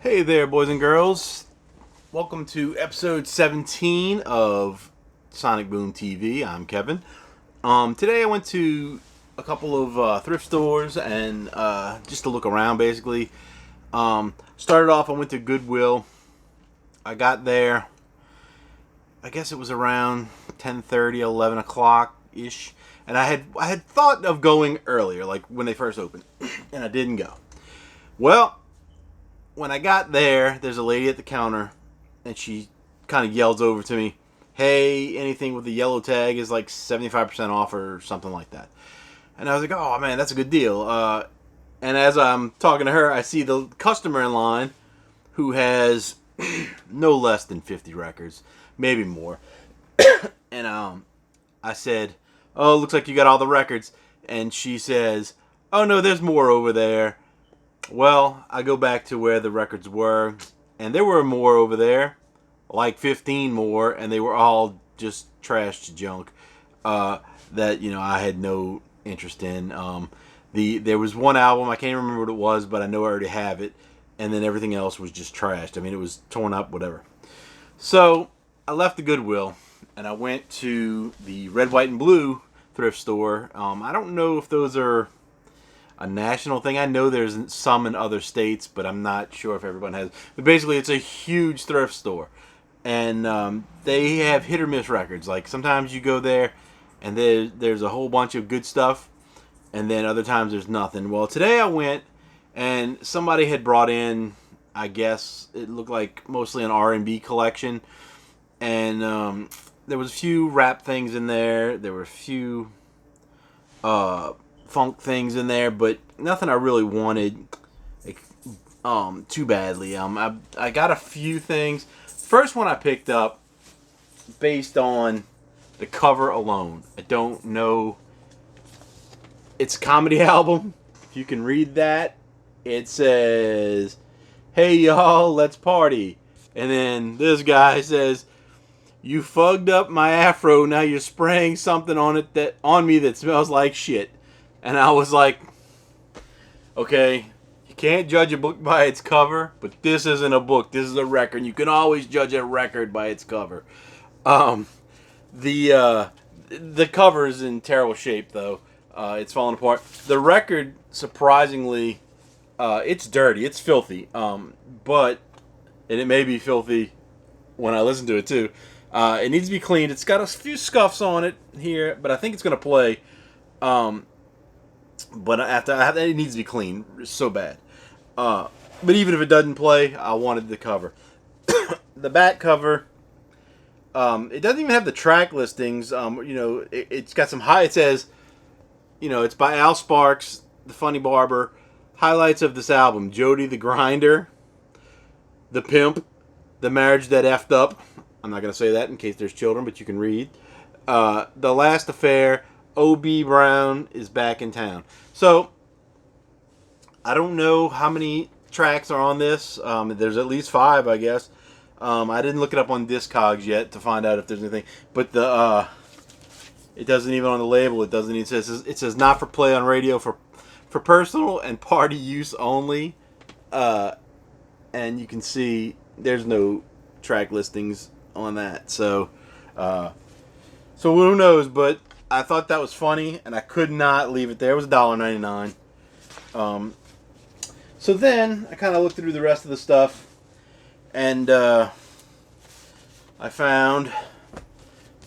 Hey there, boys and girls. Welcome to episode 17 of Sonic Boom TV. I'm Kevin. Today I went to a couple of thrift stores and just to look around, basically. Started off, I went to Goodwill. I got there, I guess it was around 10:30, 11 o'clock ish, and I had thought of going earlier, like when they first opened, and I didn't go. Well, when I got there, there's a lady at the counter, and she kind of yells over to me, "Hey, anything with the yellow tag is like 75% off or something like that." And I was like, "Oh man, that's a good deal." And as I'm talking to her, I see the customer in line who has no less than 50 records, maybe more. And I said, "Oh, looks like you got all the records." And she says, "Oh no, there's more over there." Well, I go back to where the records were, and there were more over there, like 15 more, and they were all just trashed junk that I had no interest in. There was one album, I can't remember what it was, but I know I already have it, and then everything else was just trashed. I mean, it was torn up, whatever. So I left the Goodwill, and I went to the Red, White, and Blue thrift store. I don't know if those are a national thing. I know there's some in other states, but I'm not sure if everyone has. But basically, it's a huge thrift store, and they have hit or miss records. Like sometimes you go there, and there's a whole bunch of good stuff, and then other times there's nothing. Well, today I went, and somebody had brought in, I guess it looked like mostly an R&B collection, and there was a few rap things in there. There were a few funk things in there, but nothing I really wanted too badly. I got a few things. First one I picked up based on the cover alone. I don't know. It's a comedy album. If you can read that, it says, "Hey y'all, let's party." And then this guy says, "You fugged up my afro. Now you're spraying something on me that smells like shit." And I was like, okay, you can't judge a book by its cover, but this isn't a book. This is a record. You can always judge a record by its cover. Um, the cover is in terrible shape, though. It's falling apart. The record, surprisingly, it's dirty. It's filthy. But and it may be filthy when I listen to it too. It needs to be cleaned. It's got a few scuffs on it here, but I think it's gonna play. But it needs to be clean. It's so bad. But even if it doesn't play, I wanted the cover. The back cover. It doesn't even have the track listings. It's got some high. It says, it's by Al Sparks, the Funny Barber. Highlights of this album: Jody the Grinder, The Pimp, The Marriage That Effed Up. I'm not gonna say that in case there's children, but you can read. The Last Affair. O.B. Brown is back in town. So, I don't know how many tracks are on this. There's at least 5, I guess. I didn't look it up on Discogs yet to find out if there's anything. But it doesn't even on the label. It doesn't. It says not for play on radio, for personal and party use only. And you can see there's no track listings on that. So who knows? But I thought that was funny, and I could not leave it there. It was $1.99. So then I kind of looked through the rest of the stuff, and I found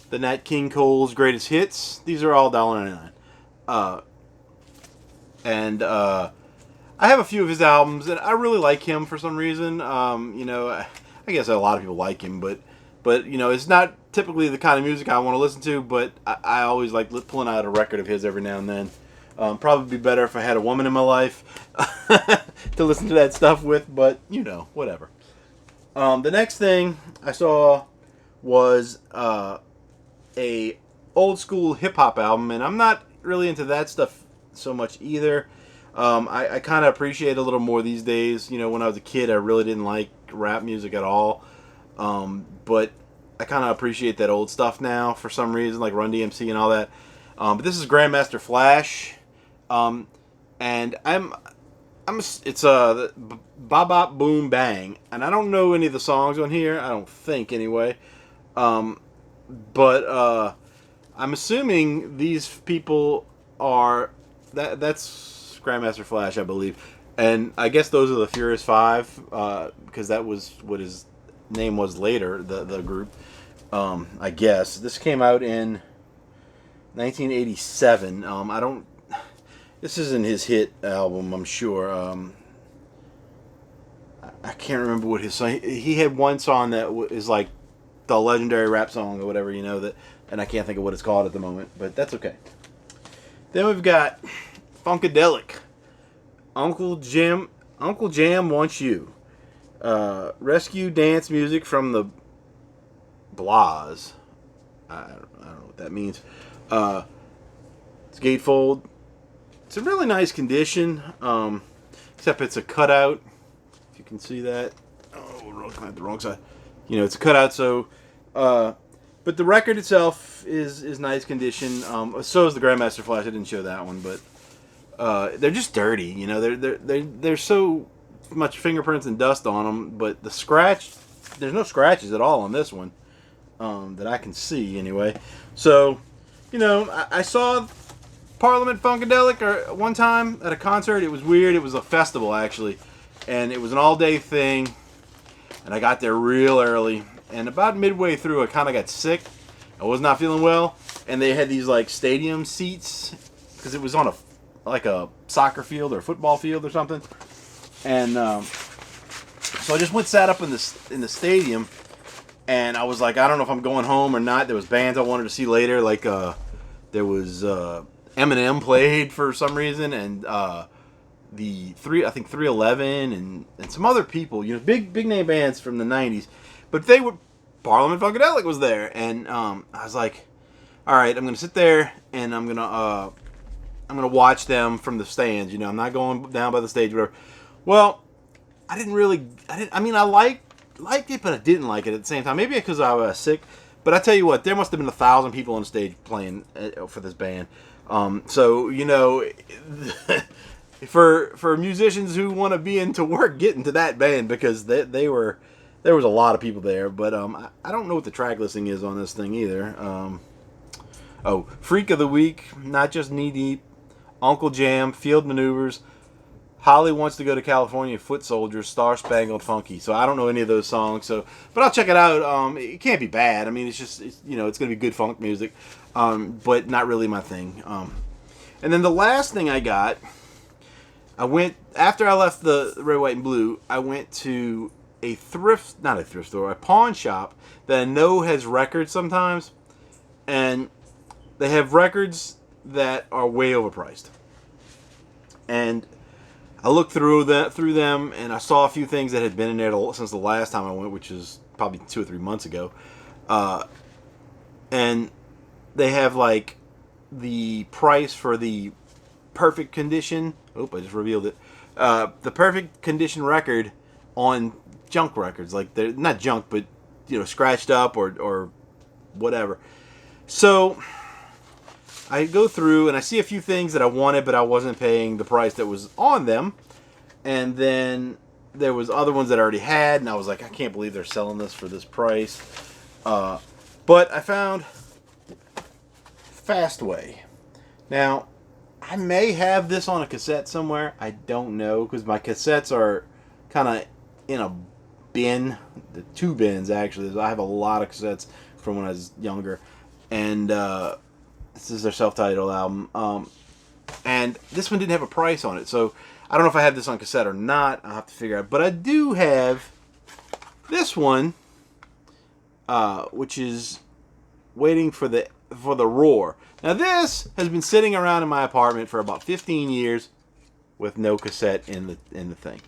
the Nat King Cole's Greatest Hits. These are all $1.99. And I have a few of his albums, and I really like him for some reason. I guess a lot of people like him, but it's not typically the kind of music I want to listen to, but I always like pulling out a record of his every now and then. Probably be better if I had a woman in my life to listen to that stuff with, but whatever. The next thing I saw was a old school hip hop album, and I'm not really into that stuff so much either. I kind of appreciate it a little more these days. When I was a kid, I really didn't like rap music at all. But I kind of appreciate that old stuff now for some reason, like Run DMC and all that. But this is Grandmaster Flash, and It's Bop Bop Boom Bang, and I don't know any of the songs on here. I don't think anyway. Um, but I'm assuming these people are that's Grandmaster Flash, I believe, and I guess those are the Furious Five because that was what his name was later. The group, I guess this came out in 1987. I don't. This isn't his hit album, I'm sure. I can't remember what his song. He had one song that is like the legendary rap song or whatever, that, and I can't think of what it's called at the moment, but that's okay. Then we've got Funkadelic. Uncle Jam Wants You. Rescue dance music from the Blahs. I don't know what that means. It's gatefold. It's a really nice condition, except it's a cutout. If you can see that. Oh, we're looking at the wrong side. It's a cutout, so... but the record itself is nice condition. So is the Grandmaster Flash. I didn't show that one, but they're just dirty. They're so much fingerprints and dust on them. But there's no scratches at all on this one that I can see anyway. So, I saw Parliament Funkadelic one time at a concert. It was weird. It was a festival actually, and it was an all-day thing. And I got there real early. And about midway through, I kind of got sick. I was not feeling well. And they had these like stadium seats because it was on a soccer field or a football field or something. And so I just sat up in the stadium. And I was like, I don't know if I'm going home or not. There was bands I wanted to see later. Like there was Eminem played for some reason, and I think 311 and some other people. Big name bands from the '90s. But Parliament Funkadelic was there, and I was like, all right, I'm gonna sit there and I'm gonna watch them from the stands. I'm not going down by the stage, whatever. Well, I liked it, but I didn't like it at the same time. Maybe because I was sick. But I tell you what, there must have been 1,000 people on the stage playing for this band. So for musicians who want to be into work, get into that band because there was a lot of people there. But I don't know what the track listing is on this thing either. Freak of the Week, Not Just Knee Deep, Uncle Jam, Field Maneuvers, Holly Wants to Go to California, Foot Soldiers, Star Spangled Funky. So I don't know any of those songs. But I'll check it out. It can't be bad. I mean, it's going to be good funk music, but not really my thing. And then the last thing I got, after I left the Red, White, and Blue, I went to a pawn shop that I know has records sometimes, and they have records that are way overpriced. And I looked through them, and I saw a few things that had been in there since the last time I went, which is probably 2 or 3 months ago. And they have like the price for the perfect condition. I just revealed it. The perfect condition record on junk records, like they're not junk, but scratched up or whatever. So I go through and I see a few things that I wanted, but I wasn't paying the price that was on them. And then there was other ones that I already had, and I was like, I can't believe they're selling this for this price. But I found Fastway. Now, I may have this on a cassette somewhere. I don't know, because my cassettes are kind of in a bin. The 2 bins, actually. I have a lot of cassettes from when I was younger. And this is their self-titled album. And this one didn't have a price on it. So I don't know if I have this on cassette or not. I'll have to figure out. But I do have this one, which is waiting for the Roar. Now this has been sitting around in my apartment for about 15 years with no cassette in the thing.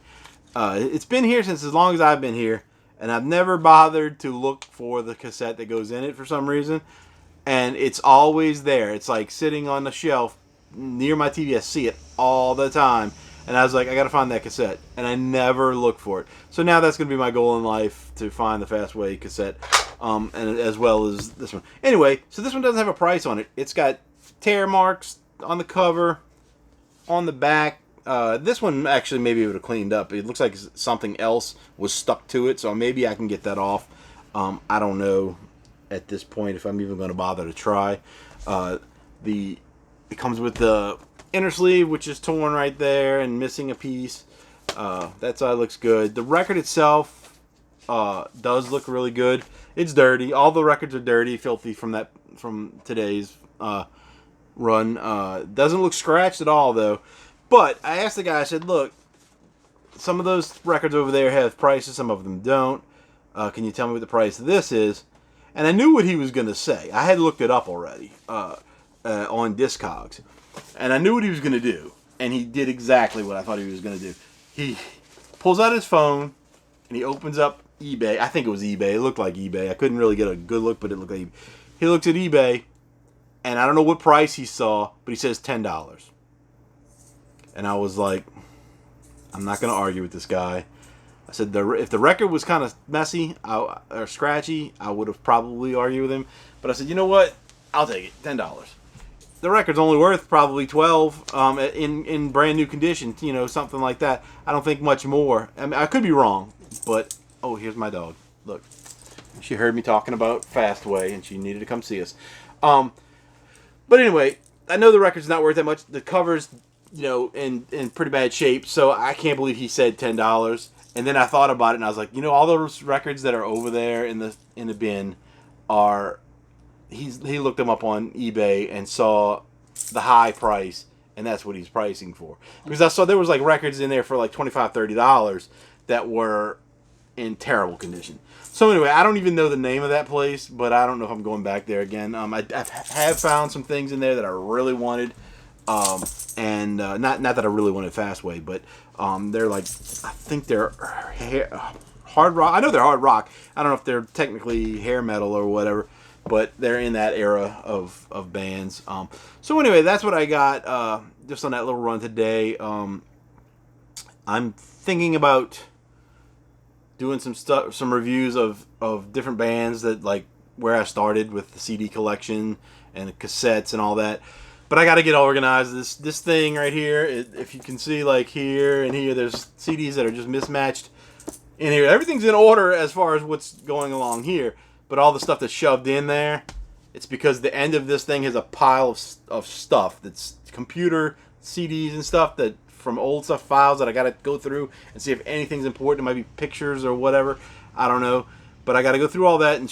It's been here since as long as I've been here, and I've never bothered to look for the cassette that goes in it for some reason. And it's always there. It's like sitting on the shelf near my TV. I see it all the time. And I was like, I got to find that cassette. And I never look for it. So now that's going to be my goal in life, to find the Fastway cassette. And as well as this one. Anyway, so this one doesn't have a price on it. It's got tear marks on the cover, on the back. This one actually maybe it would have cleaned up. It looks like something else was stuck to it, so maybe I can get that off. I don't know at this point if I'm even going to bother to try. It comes with the inner sleeve, which is torn right there and missing a piece. That side looks good. The record itself does look really good. It's dirty. All the records are dirty, filthy from today's run. Doesn't look scratched at all though. But I asked the guy. I said, "Look, some of those records over there have prices. Some of them don't. Can you tell me what the price of this is?" And I knew what he was going to say. I had looked it up already on Discogs, and I knew what he was going to do. And he did exactly what I thought he was going to do. He pulls out his phone and he opens up eBay. I think it was eBay. It looked like eBay. I couldn't really get a good look, but it looked like eBay. He looked at eBay, and I don't know what price he saw, but he says $10. And I was like, I'm not going to argue with this guy. I said, if the record was kind of messy or scratchy, I would have probably argued with him. But I said, you know what? I'll take it. $10. The record's only worth probably $12 in brand new condition, something like that. I don't think much more. I mean, I could be wrong, but oh, here's my dog. Look, she heard me talking about Fastway, and she needed to come see us. But anyway, I know the record's not worth that much. The cover's in pretty bad shape, so I can't believe he said $10. And then I thought about it, and I was like, all those records that are over there in the bin are. He looked them up on eBay and saw the high price, and that's what he's pricing for. Because I saw there was like records in there for like $25, $30 that were in terrible condition. So anyway, I don't even know the name of that place, but I don't know if I'm going back there again. I have found some things in there that I really wanted, and not that I really wanted Fastway, but they're like, I think they're hard rock. I know they're hard rock. I don't know if they're technically hair metal or whatever. But they're in that era of bands. So anyway, that's what I got just on that little run today. I'm thinking about doing some reviews of different bands that like where I started with the CD collection and the cassettes and all that. But I got to get organized. This thing right here, if you can see like here and here, there's CDs that are just mismatched in here. Everything's in order as far as what's going along here. But all the stuff that's shoved in there, it's because the end of this thing has a pile of stuff that's computer CDs and stuff that from old stuff files that I got to go through and see if anything's important. It might be pictures or whatever. I don't know. But I got to go through all that and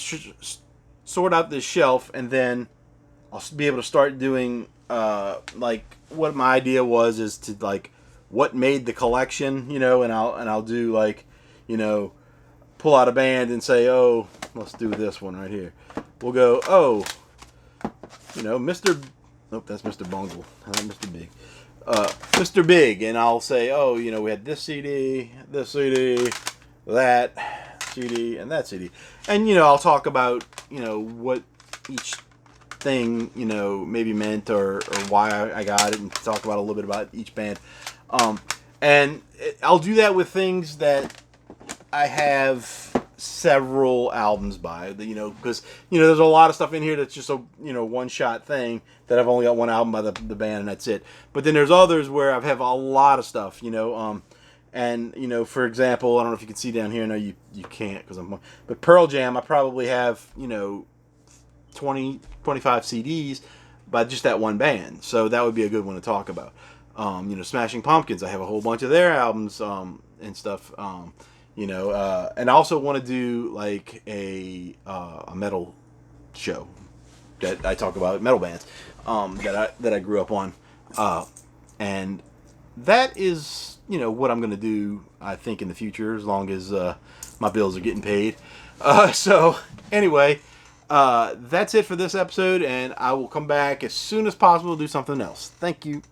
sort out this shelf, and then I'll be able to start doing like what my idea was is to like what made the collection, and I'll do like, pull out a band and say, oh, let's do this one right here. We'll go, oh, Mr. Nope, that's Mr. Bungle. I like Mr. Big. Mr. Big, and I'll say, oh, we had this CD, that CD, and that CD. And, I'll talk about, what each thing, maybe meant or why I got it, and talk about a little bit about each band. And I'll do that with things that I have several albums by, because there's a lot of stuff in here that's just a one shot thing that I've only got one album by the band and that's it. But then there's others where I have a lot of stuff, and for example, I don't know if you can see down here. No, you can't but Pearl Jam, I probably have 20, 25 CDs by just that one band, so that would be a good one to talk about. Smashing Pumpkins, I have a whole bunch of their albums and stuff. And I also want to do like a metal show that I talk about metal bands that I grew up on, and that is what I'm going to do. I think in the future, as long as my bills are getting paid. So anyway, that's it for this episode, and I will come back as soon as possible to do something else. Thank you.